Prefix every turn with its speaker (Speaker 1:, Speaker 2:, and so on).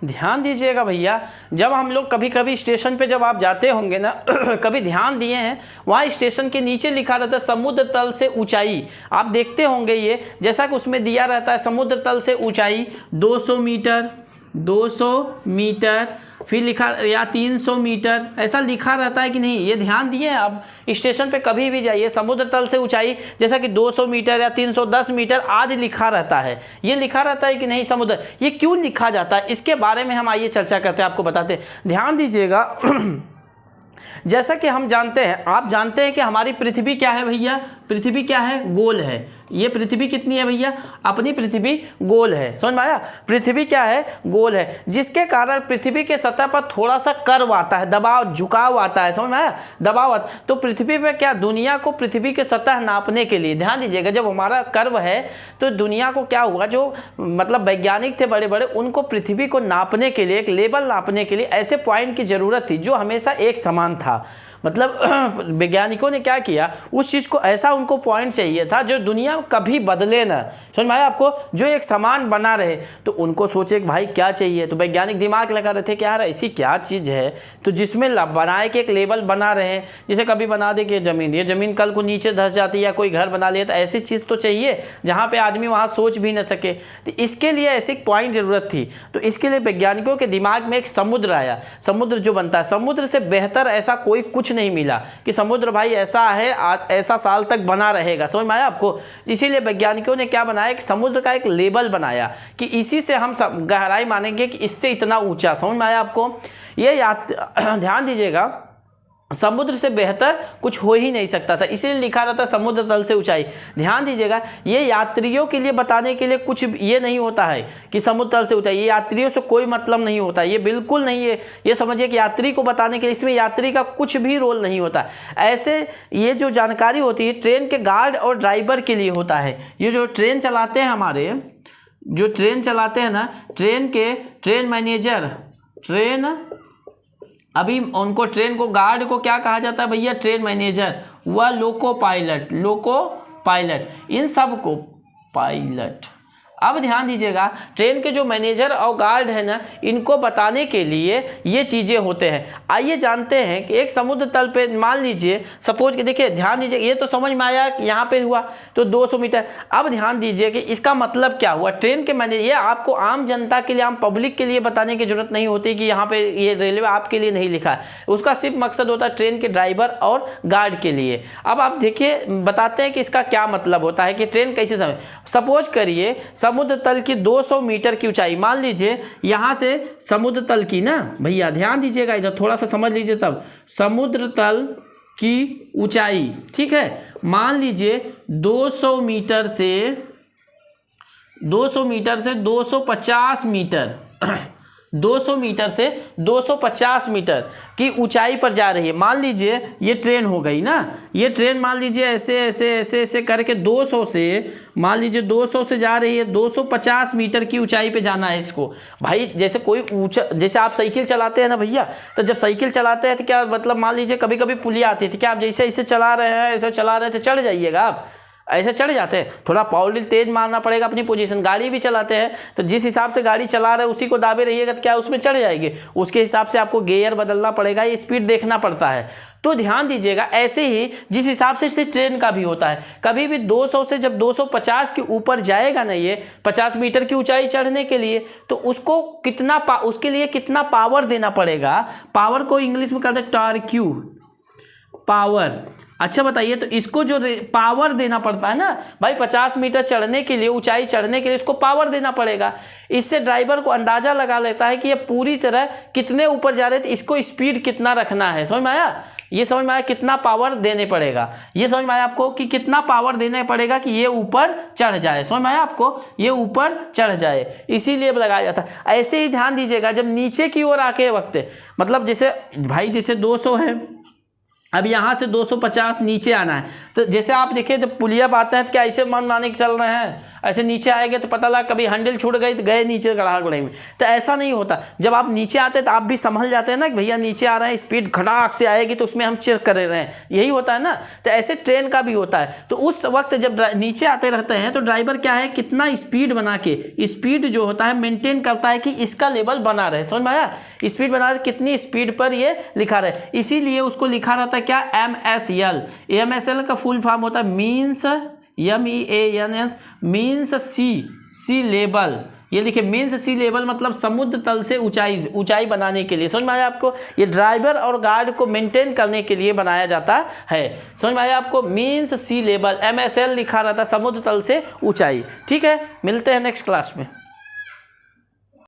Speaker 1: ध्यान दीजिएगा भैया, जब हम लोग कभी कभी स्टेशन पे जब आप जाते होंगे ना कभी ध्यान दिए हैं, वहाँ स्टेशन के नीचे लिखा रहता है समुद्र तल से ऊंचाई। आप देखते होंगे ये, जैसा कि उसमें दिया रहता है समुद्र तल से ऊंचाई 200 मीटर, 200 मीटर, फिर लिखा या 300 मीटर, ऐसा लिखा रहता है कि नहीं? ये ध्यान दिए हैं आप? स्टेशन पे कभी भी जाइए, समुद्र तल से ऊंचाई जैसा कि 200 मीटर या 310 मीटर आदि लिखा रहता है। ये लिखा रहता है कि नहीं समुद्र? ये क्यों लिखा जाता है, इसके बारे में हम आइए चर्चा करते हैं, आपको बताते हैं। ध्यान दीजिएगा जैसा कि हम जानते हैं, आप जानते हैं कि हमारी पृथ्वी क्या है भैया? पृथ्वी क्या है? गोल है। ये पृथ्वी कितनी है भैया? अपनी पृथ्वी गोल है। समझ में आया? पृथ्वी क्या है? गोल है, जिसके कारण पृथ्वी के सतह पर थोड़ा सा कर्व आता है, दबाव, झुकाव आता है। समझ में आया? दबाव आता है। तो पृथ्वी पे क्या, दुनिया को पृथ्वी के सतह नापने के लिए, ध्यान दीजिएगा, जब हमारा कर्व है तो दुनिया को क्या हुआ, जो मतलब वैज्ञानिक थे बड़े बड़े, उनको पृथ्वी को नापने के लिए, एक लेवल नापने के लिए ऐसे पॉइंट की जरूरत थी जो हमेशा एक समान था। मतलब वैज्ञानिकों ने क्या किया, उस चीज़ को ऐसा उनको पॉइंट चाहिए था जो दुनिया कभी बदले ना। समझ में आया आपको? जो एक समान बना रहे। तो उनको सोचे कि भाई क्या चाहिए, तो वैज्ञानिक दिमाग लगा रहे थे कि यार ऐसी क्या चीज़ है तो जिसमें बनाए के एक लेवल बना रहे हैं। जैसे कभी बना दे कि ये ज़मीन कल को नीचे धंस जाती है या कोई घर बना लिया, तो ऐसी चीज़ तो चाहिए जहाँ पर आदमी वहाँ सोच भी न सके। तो इसके लिए ऐसी एक पॉइंट ज़रूरत थी। तो इसके लिए वैज्ञानिकों के दिमाग में एक समुद्र आया। समुद्र जो बनता है, समुद्र से बेहतर ऐसा कोई कुछ नहीं मिला कि समुद्र भाई ऐसा है, ऐसा साल तक बना रहेगा। समझ में आया आपको? इसीलिए वैज्ञानिकों ने क्या बनाया कि समुद्र का एक लेवल बनाया कि इसी से हम गहराई मानेंगे कि इससे इतना ऊंचा। समझ में आया आपको? ये ध्यान दीजिएगा, समुद्र से बेहतर कुछ हो ही नहीं सकता था, इसलिए लिखा रहता समुद्र तल से ऊंचाई। ध्यान दीजिएगा, ये यात्रियों के लिए बताने के लिए कुछ ये नहीं होता है कि समुद्र तल से ऊंचाई, ये यात्रियों से कोई मतलब नहीं होता, ये बिल्कुल नहीं है। ये समझिए कि यात्री को बताने के लिए इसमें यात्री का कुछ भी रोल नहीं होता। ऐसे ये जो जानकारी होती है ट्रेन के गार्ड और ड्राइवर के लिए होता है। ये जो ट्रेन चलाते हैं, हमारे जो ट्रेन चलाते हैं ना, ट्रेन मैनेजर, अभी उनको ट्रेन को, गार्ड को क्या कहा जाता है भैया? Train manager. व लोको पायलट, इन सब को पायलट। अब ध्यान दीजिएगा, ट्रेन के जो मैनेजर और गार्ड है ना, इनको बताने के लिए ये चीज़ें होते हैं। आइए जानते हैं कि एक समुद्र तल पे मान लीजिए, सपोज कि देखिए, ध्यान दीजिए, ये तो समझ में आया कि यहाँ पे हुआ तो 200 मीटर। अब ध्यान दीजिए कि इसका मतलब क्या हुआ। ट्रेन के मैनेजर, ये आपको आम जनता के लिए, आम पब्लिक के लिए बताने की जरूरत नहीं होती कि यहाँ पे ये रेलवे आपके लिए नहीं लिखा है। उसका सिर्फ मकसद होता है ट्रेन के ड्राइवर और गार्ड के लिए। अब आप देखिए, बताते हैं कि इसका क्या मतलब होता है कि ट्रेन कैसे समय। सपोज करिए समुद्र तल की 200 मीटर की ऊंचाई, मान लीजिए यहाँ से समुद्र तल की ना भैया, ध्यान दीजिएगा, इधर थोड़ा सा समझ लीजिए, तब समुद्र तल की ऊंचाई, ठीक है, मान लीजिए 200 मीटर से 250 मीटर 200 मीटर से 250 मीटर की ऊंचाई पर जा रही है। मान लीजिए ये ट्रेन हो गई ना, ये ट्रेन मान लीजिए ऐसे ऐसे ऐसे ऐसे करके 200 से, मान लीजिए 200 से जा रही है, 250 मीटर की ऊंचाई पे जाना है इसको। भाई जैसे कोई ऊंचा, जैसे आप साइकिल चलाते हैं ना भैया, तो जब साइकिल चलाते हैं तो क्या मतलब, मान लीजिए कभी कभी पुलिया आती थी, क्या आप जैसे ऐसे चला रहे हैं, ऐसे चला रहे थे, चढ़ जाइएगा आप, ऐसे चढ़ जाते हैं। थोड़ा पावर तेज मारना पड़ेगा अपनी पोजीशन। गाड़ी भी चलाते हैं तो जिस हिसाब से गाड़ी चला रहे हैं उसी को दाबे रहिएगा तो क्या उसमें चढ़ जाएंगे, उसके हिसाब से आपको गियर बदलना पड़ेगा, ये स्पीड देखना पड़ता है। तो ध्यान दीजिएगा, ऐसे ही जिस हिसाब से ट्रेन का भी होता है, कभी भी 200 से जब 250 के ऊपर जाएगा ना, ये 50 मीटर की ऊंचाई चढ़ने के लिए, तो उसको कितना उसके लिए कितना पावर देना पड़ेगा। पावर को इंग्लिश में कहते हैं टार्क्यू, पावर। अच्छा बताइए, तो इसको जो पावर देना पड़ता है ना भाई, 50 मीटर चढ़ने के लिए, ऊंचाई चढ़ने के लिए इसको पावर देना पड़ेगा। इससे ड्राइवर को अंदाजा लगा लेता है कि ये पूरी तरह कितने ऊपर जा रहे थे, इसको स्पीड कितना रखना है। समझ में आया? ये समझ में आया कितना पावर देने पड़ेगा, ये समझ में आया आपको कि कितना पावर देने पड़ेगा कि ये ऊपर चढ़ जाए। समझ में आया आपको? ये ऊपर चढ़ जाए, इसीलिए लगाया जाता है। ऐसे ही ध्यान दीजिएगा, जब नीचे की ओर आके वक्त, मतलब जैसे भाई जैसे 200 है, अब यहाँ से 250 नीचे आना है, तो जैसे आप देखिए जब पुलिया आते हैं तो क्या ऐसे मन माने के चल रहे हैं, ऐसे नीचे आएंगे तो पता लगा कभी हैंडल छूट गई तो गए नीचे गड़ागुड़ाई में। तो ऐसा नहीं होता, जब आप नीचे आते तो आप भी संभल जाते हैं ना कि भैया नीचे आ रहे हैं, स्पीड खटाक से आएगी तो उसमें हम चेक कर रहे हैं, यही होता है ना। तो ऐसे ट्रेन का भी होता है। तो उस वक्त जब नीचे आते रहते हैं तो ड्राइवर क्या है, कितना स्पीड बना के, स्पीड जो होता है मेंटेन करता है कि इसका लेवल बना रहे। समझ में आया? स्पीड बना रहे, कितनी स्पीड पर ये लिखा रहे, इसीलिए उसको लिखा रहता है क्या, MSL। MSL का फुल फॉर्म होता है मीन्स, MEANS, मीन्स सी लेवल। ये देखिए मीन्स सी लेवल मतलब समुद्र तल से ऊंचाई बनाने के लिए। समझ में आया आपको? ये ड्राइवर और गार्ड को मेंटेन करने के लिए बनाया जाता है। समझ में आया आपको? मीन्स सी लेवल, MSL लिखा रहता है समुद्र तल से ऊंचाई। ठीक है, मिलते हैं नेक्स्ट क्लास में।